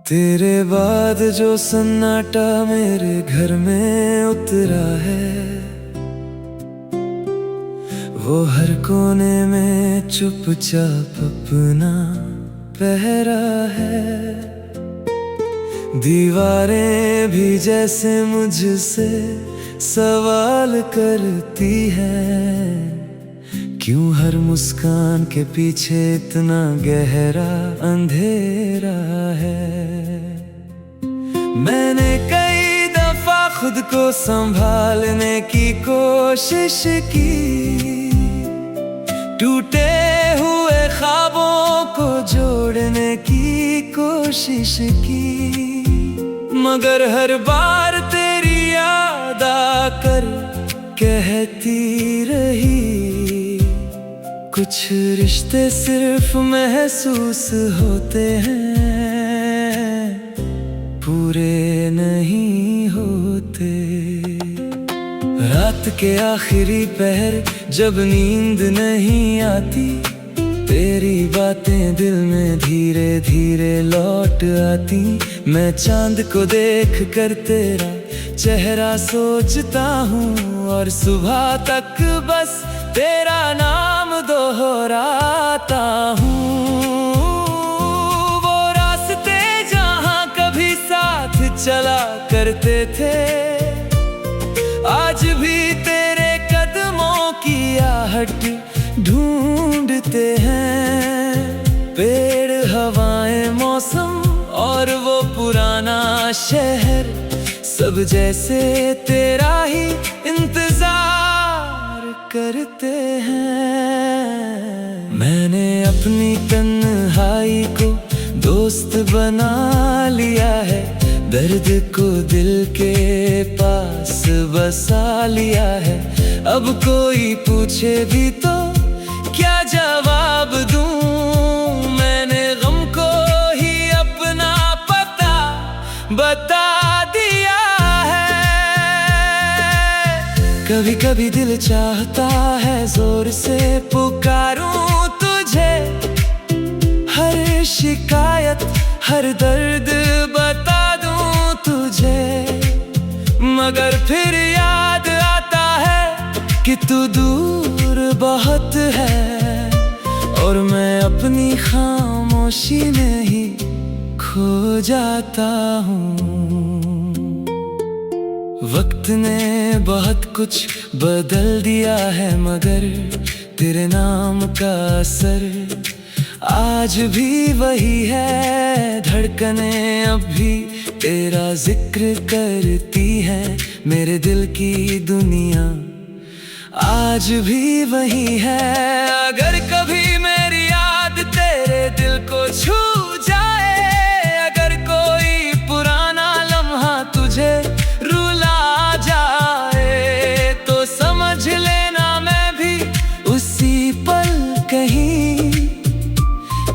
तेरे बाद जो सन्नाटा मेरे घर में उतरा है, वो हर कोने में चुपचाप अपना पहरा है। दीवारें भी जैसे मुझसे सवाल करती हैं, क्यों हर मुस्कान के पीछे इतना गहरा अंधेरा है। मैंने कई दफा खुद को संभालने की कोशिश की, टूटे हुए ख्वाबों को जोड़ने की कोशिश की, मगर हर बार तेरी याद आकर कहती रही, कुछ रिश्ते सिर्फ महसूस होते हैं, पूरे नहीं होते। रात के आखिरी पहर जब नींद नहीं आती, तेरी बातें दिल में धीरे धीरे लौट आती। मैं चांद को देख कर तेरा चेहरा सोचता हूँ, और सुबह तक बस तेरा नाम दोहराता हूँ। वो रास्ते जहाँ कभी साथ चला करते थे, आज भी तेरे कदमों की आहट ढूंढते हैं। पेड़, हवाएं, मौसम और वो पुराना शहर, सब जैसे तेरा ही इंतजार करते हैं। मैंने अपनी तन्हाई को दोस्त बना लिया है, दर्द को दिल के पास बसा लिया है। अब कोई पूछे भी तो क्या जवाब दूं, मैंने गम को ही अपना पता बता दिया है। कभी कभी दिल चाहता है जोर से पुकारूं तुझे, हर शिकायत हर दर्द बता दूं तुझे, मगर फिर याद आता है कि तू दूर बहुत है, और मैं अपनी खामोशी में ही खो जाता हूँ। वक्त ने बहुत कुछ बदल दिया है, मगर तेरे नाम का असर आज भी वही है। धड़कनें अब भी तेरा जिक्र करती है, मेरे दिल की दुनिया आज भी वही है। अगर कभी मेरी याद तेरे दिल को छू जाए, अगर कोई पुराना लम्हा तुझे रुला जाए, तो समझ लेना मैं भी उसी पल कहीं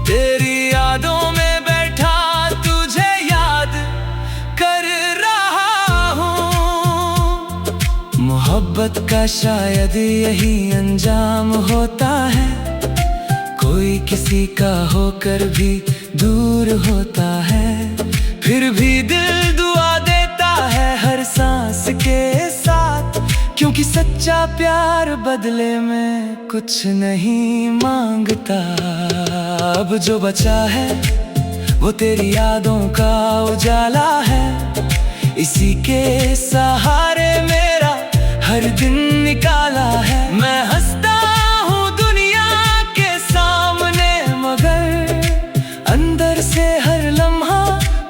तेरी यादों में बैठा तुझे याद कर रहा हूँ। मोहब्बत का शायद यही अंजाम होता है, कोई किसी का होकर भी दूर होता है, फिर भी दिल दुआ देता है हर सांस के साथ, क्योंकि सच्चा प्यार बदले में कुछ नहीं मांगता। अब जो बचा है वो तेरी यादों का उजाला है, इसी के सहारे मेरा हर दिन निकाला है। मैं हंसता हूँ दुनिया के सामने, मगर अंदर से हर लम्हा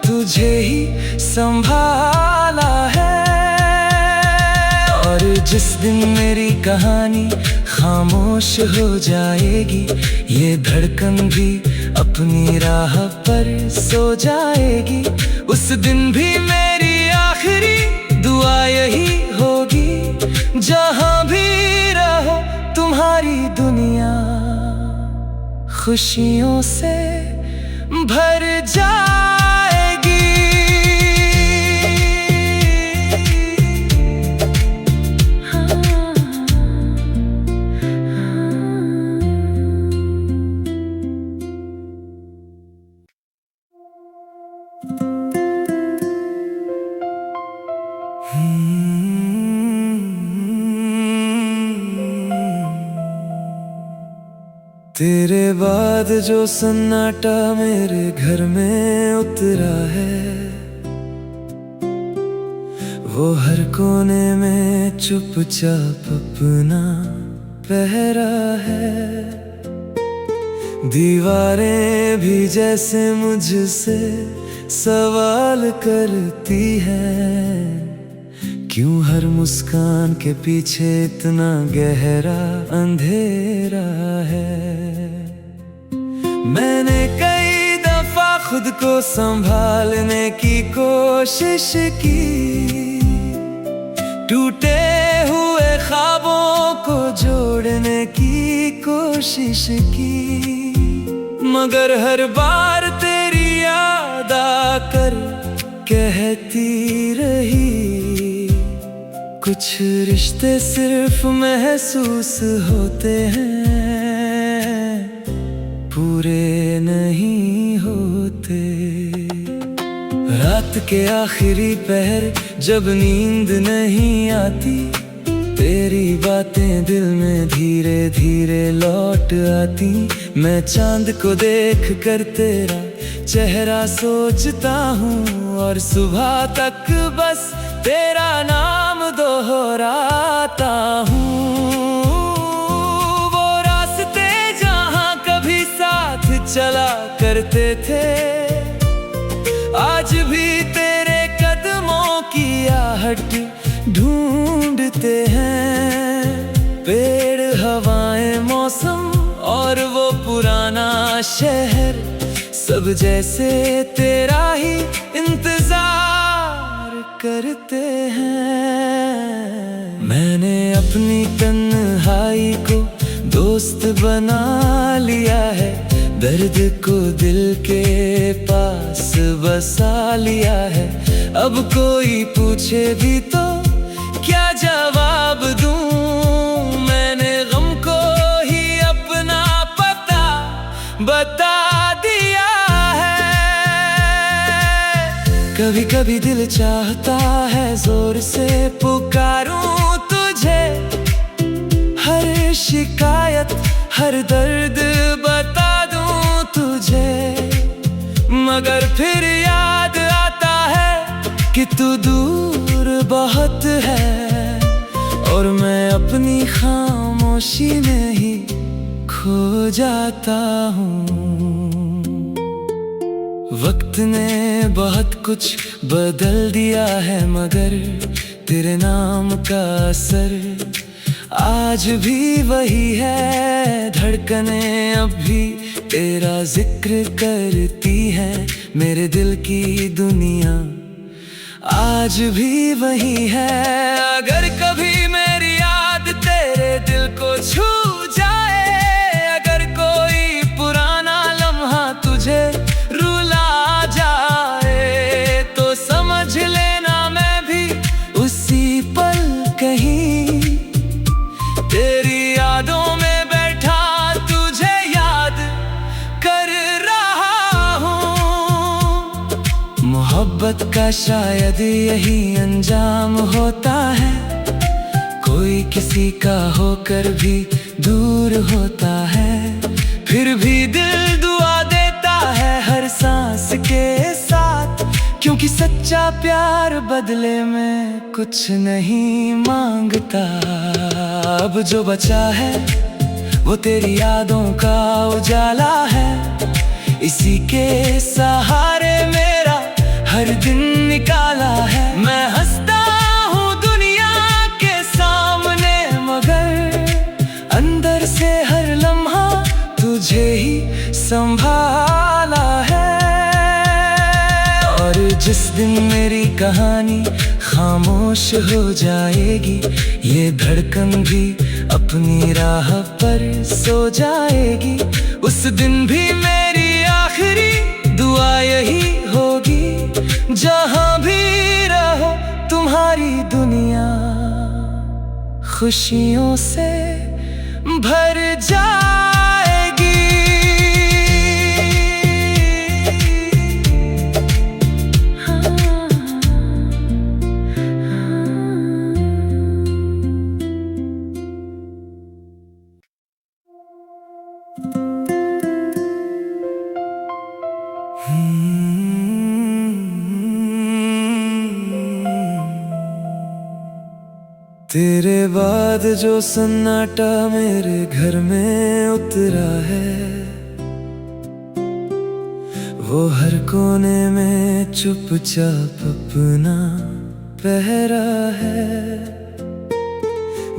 तुझे ही संभाला है। और जिस दिन मेरी कहानी खामोश हो जाएगी, ये धड़कन भी अपनी राह पर सो जाएगी, उस दिन भी मेरी आखिरी दुआ यही होगी, जहां भी रहो तुम्हारी दुनिया खुशियों से भर जाएगी। हाँ। तेरे बाद जो सन्नाटा मेरे घर में उतरा है, वो हर कोने में चुपचाप अपना पहरा है। दीवारें भी जैसे मुझसे सवाल करती हैं, क्यों हर मुस्कान के पीछे इतना गहरा अंधेरा है। मैंने कई दफा खुद को संभालने की कोशिश की, टूटे हुए ख्वाबों को जोड़ने की कोशिश की, मगर हर बार तेरी याद आकर कहती रही, कुछ रिश्ते सिर्फ महसूस होते हैं, पूरे नहीं होते। रात के आखिरी पहर जब नींद नहीं आती, तेरी बातें दिल में धीरे धीरे लौट आती। मैं चांद को देख कर तेरा चेहरा सोचता हूँ, और सुबह तक बस तेरा नाम दोहराता हूँ। वो रास्ते जहाँ कभी साथ चला करते थे, आज भी तेरे कदमों की आहट ढूंढते हैं। पेड़, हवाएं, मौसम और वो पुराना शहर, सब जैसे तेरा ही इंतजार करते हैं। मैंने अपनी तन्हाई को दोस्त बना लिया है, दर्द को दिल के पास बसा लिया है। अब कोई पूछे भी तो क्या जवाब दूं, मैंने गम को ही अपना पता बता दिया है। कभी कभी दिल चाहता है जोर से पुकारूं तुझे, हर शिकायत हर दर्द बता दूं तुझे, मगर फिर याद आता है कि तू दूर बहुत है, और मैं अपनी खामोशी में ही खो जाता हूँ। वक्त ने बहुत कुछ बदल दिया है, मगर तेरे नाम का असर आज भी वही है। धड़कनें अब भी तेरा जिक्र करती हैं, मेरे दिल की दुनिया आज भी वही है। अगर कभी मेरी याद तेरे दिल को छू जाए, अगर कोई पुराना लम्हा तुझे रुला जाए, तो समझ लेना मैं भी उसी पल कहीं तेरी यादों में बैठा तुझे याद कर रहा हूँ। मोहब्बत का शायद यही अंजाम होता है, कोई किसी का होकर भी दूर होता है, फिर भी दिल दुआ देता है हर सांस के साथ, क्योंकि सच्चा प्यार बदले में कुछ नहीं मांगता। अब जो बचा है वो तेरी यादों का उजाला है, इसी के सहारे मेरा हर दिन निकाला है। मैं हंसता हूँ दुनिया के सामने, मगर अंदर से हर लम्हा तुझे ही संभाला है। और जिस दिन मेरी कहानी खामोश हो जाएगी, ये धड़कन भी अपनी राह पर सो जाएगी, उस दिन भी मेरी आखिरी दुआ यही होगी, जहां भी रहो तुम्हारी दुनिया खुशियों से भर जाएगी। हाँ, हाँ। तेरे बाद जो सन्नाटा मेरे घर में उतरा है, वो हर कोने में चुपचाप अपना पहरा है।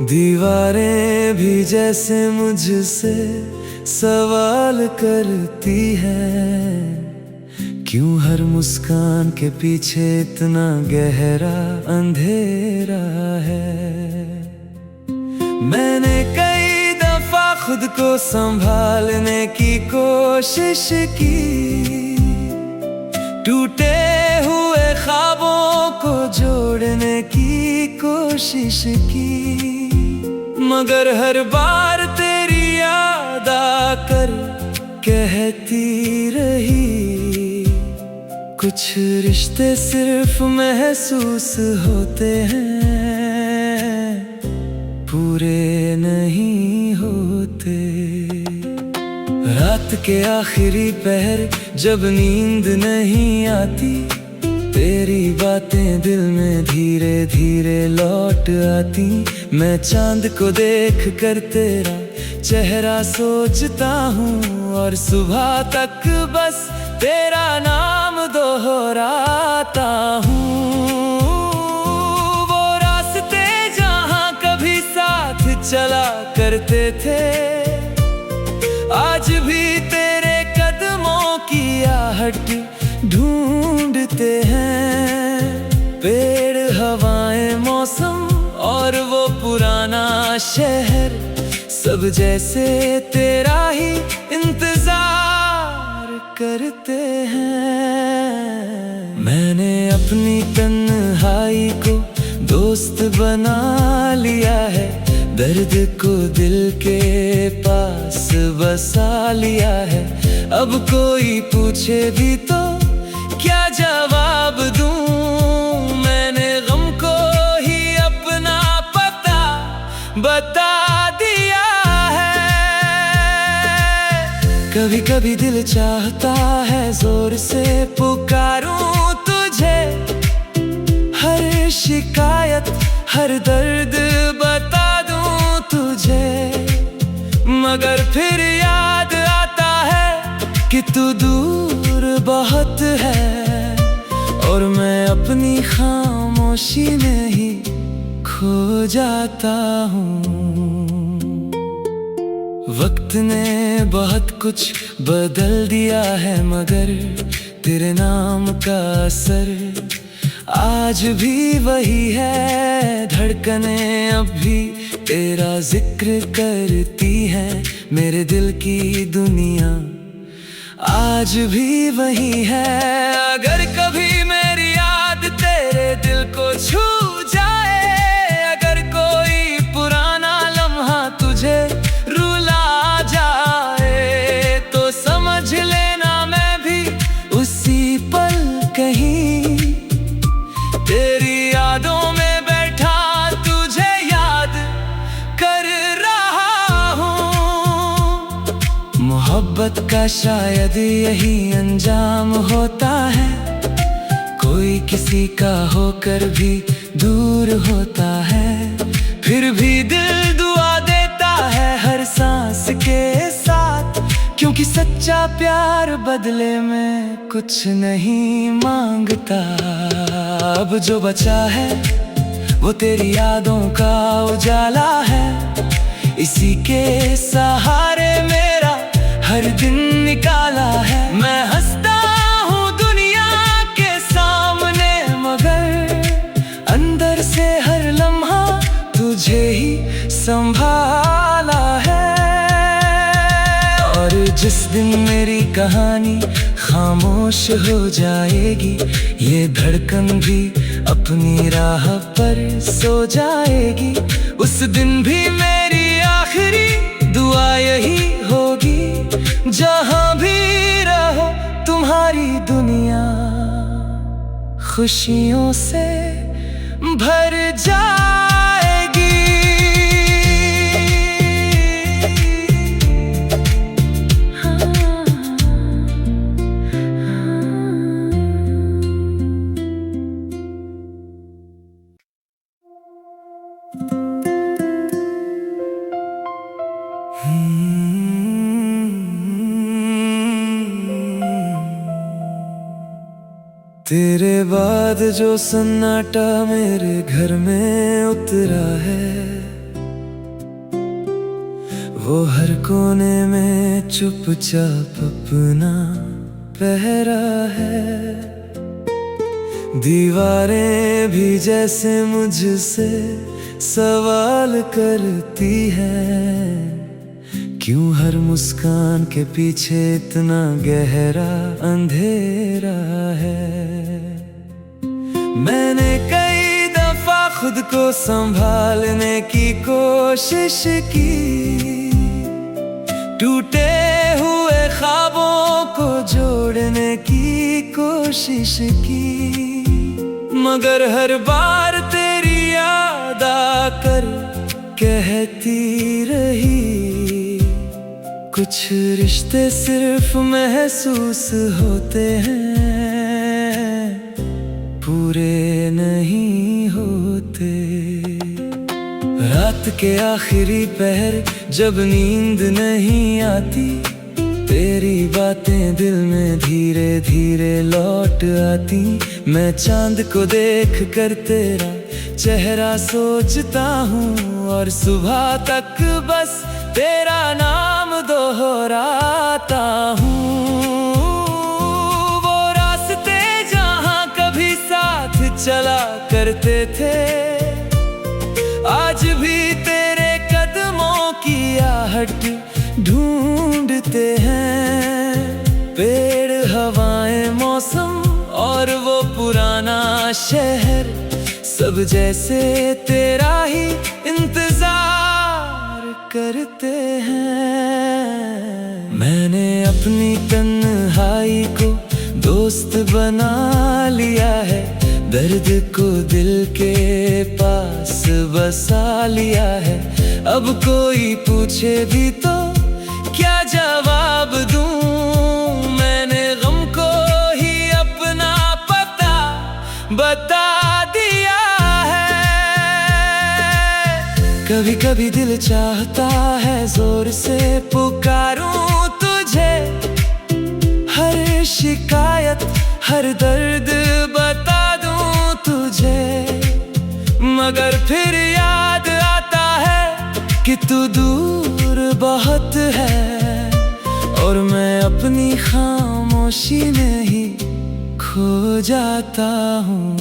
दीवारें भी जैसे मुझसे सवाल करती हैं, क्यों हर मुस्कान के पीछे इतना गहरा अंधेरा है। मैंने कई दफा खुद को संभालने की कोशिश की, टूटे हुए ख्वाबों को जोड़ने की कोशिश की, मगर हर बार तेरी याद आकर कहती रही, कुछ रिश्ते सिर्फ महसूस होते हैं, पूरे नहीं होते। रात के आखिरी पहर जब नींद नहीं आती, तेरी बातें दिल में धीरे धीरे लौट आती। मैं चांद को देख कर तेरा चेहरा सोचता हूँ, और सुबह तक बस तेरा नाम दोहराता हूँ। वो रास्ते जहाँ कभी साथ चला करते थे, आज भी तेरे कदमों की आहट ढूंढते हैं। पेड़, हवाएं, मौसम और वो पुराना शहर, सब जैसे तेरा ही इंतजार करते हैं। मैंने अपनी तन्हाई को दोस्त बना लिया है, दर्द को दिल के पास बसा लिया है। अब कोई पूछे भी तो क्या जवाब दूं, मैंने गम को ही अपना पता बता दिया है। कभी कभी दिल चाहता है जोर से पुकारूं तुझे, हर शिकायत हर दर्द बता दूं तुझे, मगर फिर याद आता है कि तू दूर बहुत है, और मैं अपनी खामोशी में ही खो जाता हूँ। वक्त ने बहुत कुछ बदल दिया है, मगर तेरे नाम का असर आज भी वही है। धड़कनें अब भी तेरा जिक्र करती है, मेरे दिल की दुनिया आज भी वही है। अगर कभी मेरी याद तेरे दिल को छू जाए, अगर कोई पुराना लम्हा तुझे रुला जाए, तो समझ लेना मैं भी उसी पल कहीं तेरी यादों में बैठा तुझे याद कर रहा हूँ। मोहब्बत का शायद यही अंजाम होता है, कोई किसी का होकर भी दूर होता है, फिर भी दिल दुआ देता है हर सांस के साथ, क्योंकि सच्चा प्यार बदले में कुछ नहीं मांगता। अब जो बचा है वो तेरी यादों का उजाला है, इसी के सहारे मेरा हर दिन निकाला है। मैं हंसता हूँ दुनिया के सामने, मगर अंदर से हर लम्हा तुझे ही संभाला है। और जिस दिन मेरी कहानी खामोश हो जाएगी, ये धड़कन भी अपनी राह पर सो जाएगी, उस दिन भी मेरी आखिरी दुआ यही होगी, जहां भी रहो तुम्हारी दुनिया खुशियों से भर जाएगी। हाँ। तेरे बाद जो सन्नाटा मेरे घर में उतरा है, वो हर कोने में चुपचाप अपना पहरा है। दीवारें भी जैसे मुझसे सवाल करती हैं, क्यों हर मुस्कान के पीछे इतना गहरा अंधेरा है। मैंने कई दफा खुद को संभालने की कोशिश की, टूटे हुए ख्वाबों को जोड़ने की कोशिश की, मगर हर बार तेरी याद आकर कहती रही, कुछ रिश्ते सिर्फ महसूस होते हैं, पूरे नहीं होते। रात के आखिरी पहर जब नींद नहीं आती, तेरी बातें दिल में धीरे धीरे लौट आती। मैं चांद को देख कर तेरा चेहरा सोचता हूँ, और सुबह तक बस तेरा नाम दोहराता हूँ। वो रास्ते जहाँ कभी साथ चला करते थे, आज भी तेरे कदमों की आहट ढूंढते हैं। पेड़, हवाएं, मौसम और वो पुराना शहर, सब जैसे तेरा ही इंतजार करते हैं। मैंने अपनी तन्हाई को दोस्त बना लिया है, दर्द को दिल के पास बसा लिया है। अब कोई पूछे भी तो क्या जवाब दूं, मैंने गम को ही अपना पता बता दिया है। कभी कभी दिल चाहता है जोर से पुकारूं तुझे, हर शिकायत हर दर्द बता दूं तुझे, मगर फिर याद आता है कि तू दूर बहुत है, और मैं अपनी खामोशी में ही खो जाता हूँ।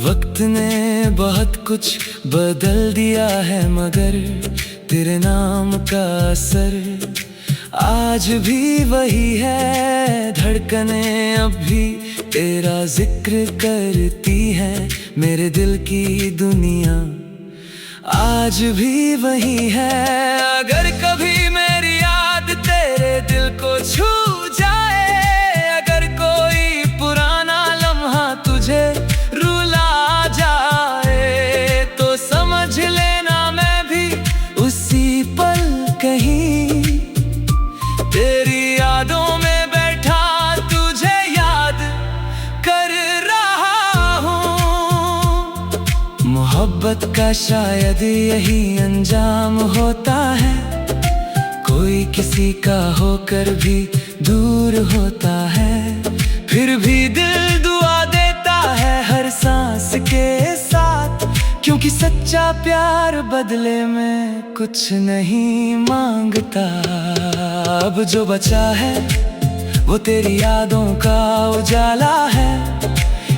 वक्त ने बहुत कुछ बदल दिया है, मगर तेरे नाम का असर आज भी वही है। धड़कनें अब भी तेरा जिक्र करती है, मेरे दिल की दुनिया आज भी वही है। अगर कभी मेरी याद तेरे दिल को छू जाए, अगर कोई पुराना लम्हा तुझे रुला जाए, तो समझ लेना मैं भी उसी पल कहीं तेरी यादों में बैठा तुझे याद कर रहा हूँ। मोहब्बत का शायद यही अंजाम होता है, कोई किसी का होकर भी दूर होता है, फिर भी दिल दुआ देता है हर सांस के साथ, क्योंकि सच्चा प्यार बदले में कुछ नहीं मांगता। अब जो बचा है वो तेरी यादों का उजाला है,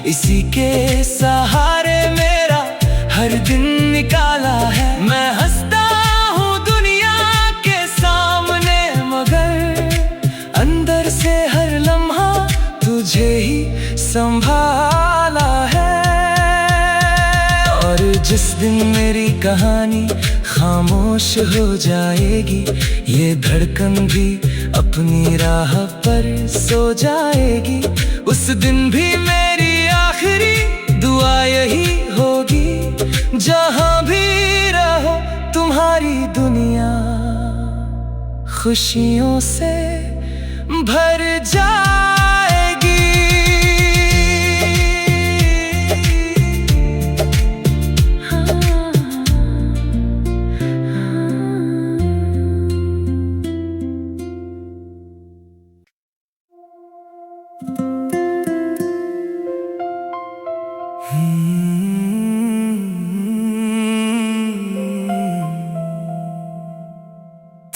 इसी के सहारे मेरा हर दिन निकाला है। मैं हंसता हूँ दुनिया के सामने, मगर अंदर से हर लम्हा तुझे ही संभाला है। और जिस दिन मेरी कहानी खामोश हो जाएगी, ये धड़कन भी अपनी राह पर सो जाएगी, उस दिन भी मेरी आखिरी दुआ यही होगी, जहां भी रहो तुम्हारी दुनिया खुशियों से भर जाएगी।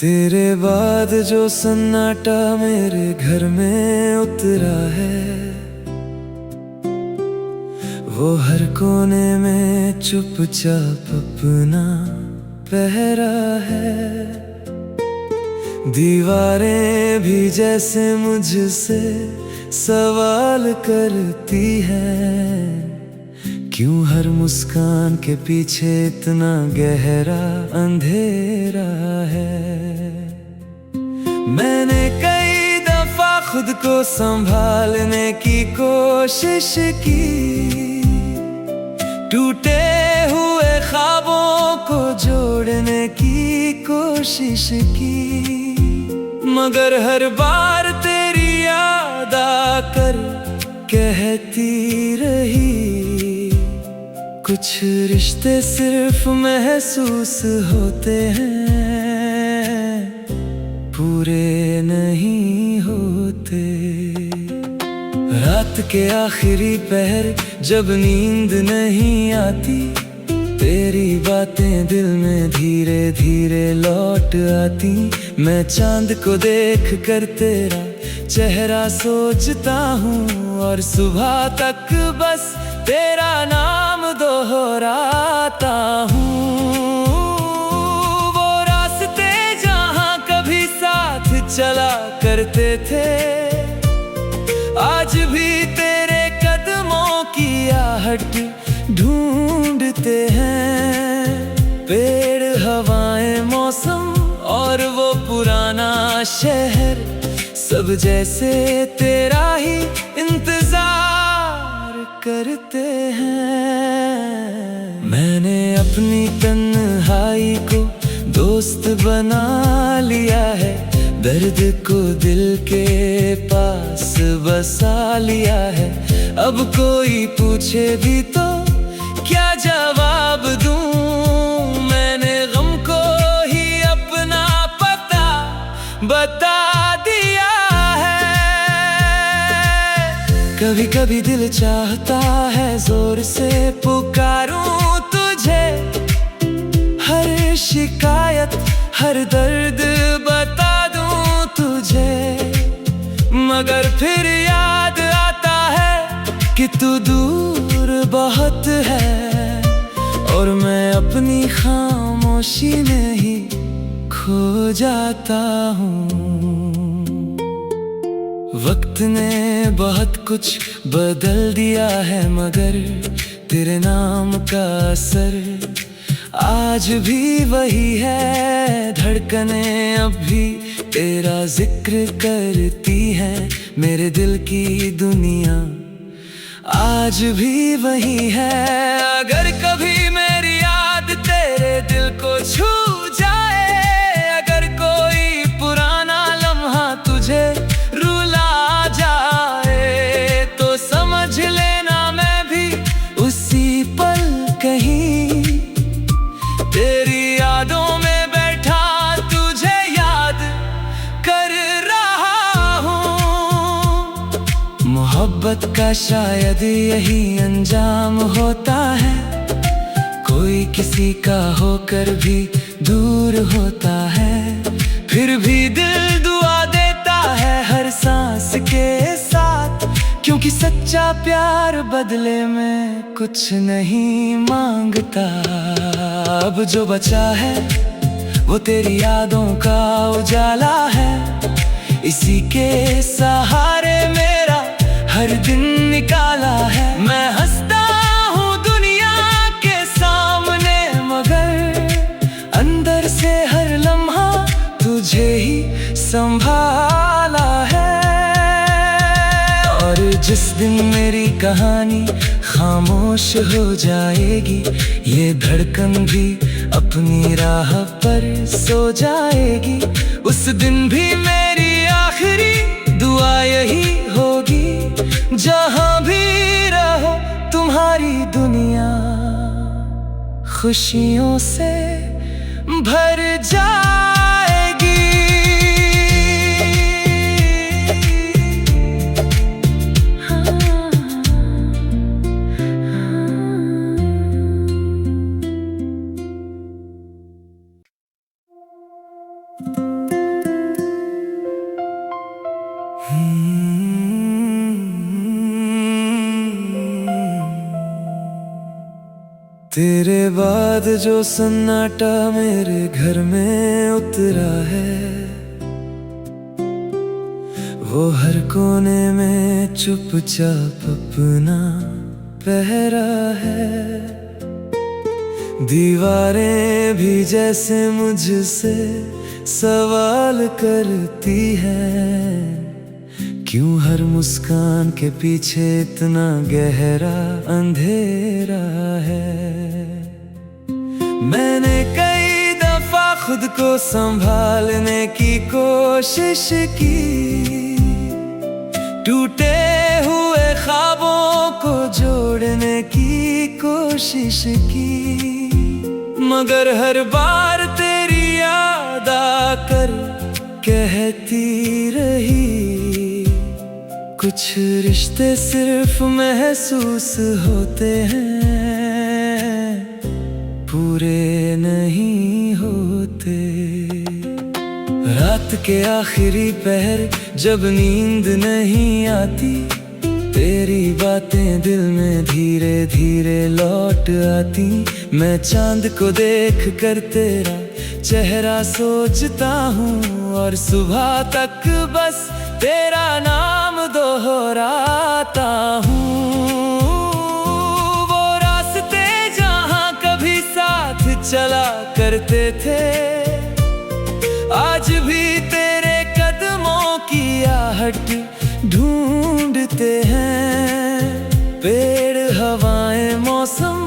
तेरे बाद जो सन्नाटा मेरे घर में उतरा है, वो हर कोने में चुपचाप अपना पहरा है। दीवारें भी जैसे मुझसे सवाल करती हैं, क्यों हर मुस्कान के पीछे इतना गहरा अंधेरा है। मैंने कई दफा खुद को संभालने की कोशिश की, टूटे हुए ख्वाबों को जोड़ने की कोशिश की, मगर हर बार तेरी याद आकर कहती रही, कुछ रिश्ते सिर्फ महसूस होते हैं, पूरे नहीं होते। रात के आखिरी पहर जब नींद नहीं आती, तेरी बातें दिल में धीरे धीरे लौट आती। मैं चांद को देख कर तेरा चेहरा सोचता हूँ, और सुबह तक बस तेरा नाम दोहराता हूँ। वो रास्ते जहाँ कभी साथ चला करते थे, आज भी तेरे कदमों की आहट ढूंढते हैं। पेड़, हवाएं, मौसम और वो पुराना शहर, सब जैसे तेरा ही इंतजार करते हैं। मैंने अपनी तन्हाई को दोस्त बना लिया है, दर्द को दिल के पास बसा लिया है। अब कोई पूछे भी तो क्या जवाब दूं, मैंने गम को ही अपना पता बता दिया है। कभी कभी दिल चाहता है जोर से पुकारूं तुझे, हर शिकायत हर दर्द बता दूं तुझे, मगर फिर याद आता है कि तू दूर बहुत है, और मैं अपनी खामोशी में ही खो जाता हूँ। वक्त ने बहुत कुछ बदल दिया है, मगर तेरे नाम का असर आज भी वही है। धड़कनें अब भी तेरा जिक्र करती हैं, मेरे दिल की दुनिया आज भी वही है। अगर कभी मेरी याद तेरे दिल को छू जाए, अगर कोई पुराना लम्हा तुझे रुला जाए, तो समझ लेना मैं भी उसी पल कहीं तेरी यादों में बैठा तुझे याद कर रहा हूँ। मोहब्बत का शायद यही अंजाम होता है, कोई किसी का होकर भी दूर होता है, फिर भी दिल दुआ देता है हर सांस के साथ, क्योंकि सच्चा प्यार बदले में कुछ नहीं मांगता। अब जो बचा है वो तेरी यादों का उजाला है, इसी के सहारे मेरा हर दिन निकाला है। मैं हंसता हूँ दुनिया के सामने, मगर अंदर से हर लम्हा तुझे ही संभाला है। और जिस दिन मेरी कहानी खामोश हो जाएगी, ये धड़कन भी अपनी राह पर सो जाएगी, उस दिन भी मेरी आखिरी दुआ यही होगी, जहाँ भी रहो तुम्हारी दुनिया खुशियों से भर जाएगी। हाँ। तेरे बाद जो सन्नाटा मेरे घर में उतरा है, वो हर कोने में चुपचाप अपना पहरा है। दीवारें भी जैसे मुझसे सवाल करती हैं, क्यों हर मुस्कान के पीछे इतना गहरा अंधेरा है। मैंने कई दफा खुद को संभालने की कोशिश की, टूटे हुए ख्वाबों को जोड़ने की कोशिश की, मगर हर बार तेरी याद आकर कहती रही, कुछ रिश्ते सिर्फ महसूस होते हैं, पूरे नहीं होते। रात के आखिरी पहर जब नींद नहीं आती, तेरी बातें दिल में धीरे धीरे लौट आती। मैं चांद को देख कर तेरा चेहरा सोचता हूँ, और सुबह तक बस तेरा नाम दोहराता हूँ। वो रास्ते जहाँ कभी साथ चला करते थे, आज भी तेरे कदमों की आहट ढूंढते हैं। पेड़, हवाएं, मौसम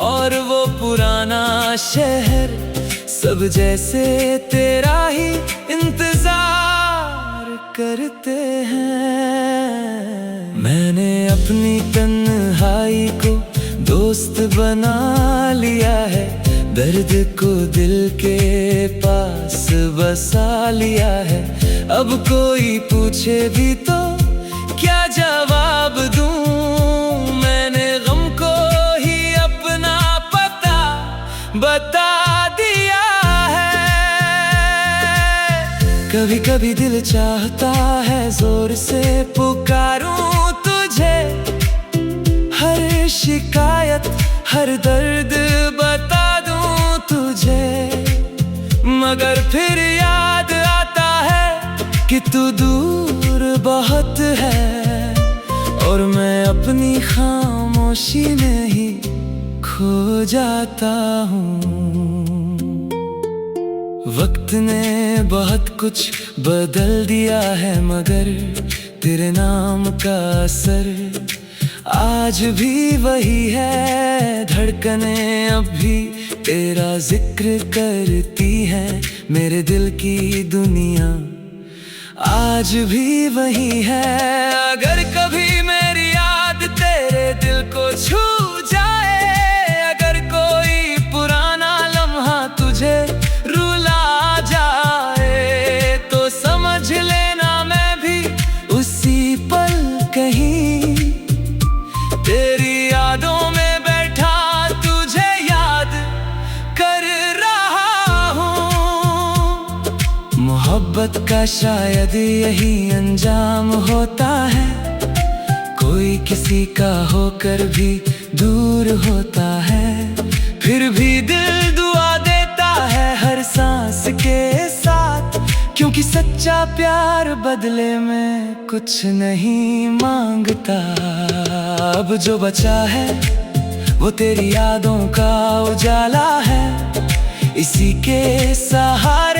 और वो पुराना शहर, सब जैसे तेरा ही इंतजार करते हैं। मैंने अपनी तन्हाई को दोस्त बना लिया है, दर्द को दिल के पास बसा लिया है। अब कोई पूछे भी तो क्या जवाब दूं, मैंने गम को ही अपना पता बता दिया है। कभी कभी दिल चाहता है जोर से पुकारूं तुझे, हर शिकायत हर दर्द बता दूं तुझे, मगर फिर याद आता है कि तू दूर बहुत है, और मैं अपनी खामोशी में ही खो जाता हूँ। वक्त ने बहुत कुछ बदल दिया है, मगर तेरे नाम का असर आज भी वही है। धड़कनें अब भी तेरा जिक्र करती है, मेरे दिल की दुनिया आज भी वही है। अगर कभी मेरी याद तेरे दिल को छू जाए, अगर कोई पुराना लम्हा तुझे रुला जाए, तो समझ लेना मैं भी उसी पल कहीं तेरी यादों में बैठा तुझे याद कर रहा हूँ। मोहब्बत का शायद यही अंजाम होता है, कोई किसी का होकर भी दूर होता है, फिर भी दिल दुआ देता है हर सांस के साथ, क्योंकि सच्चा प्यार बदले में कुछ नहीं मांगता। अब जो बचा है वो तेरी यादों का उजाला है, इसी के सहारे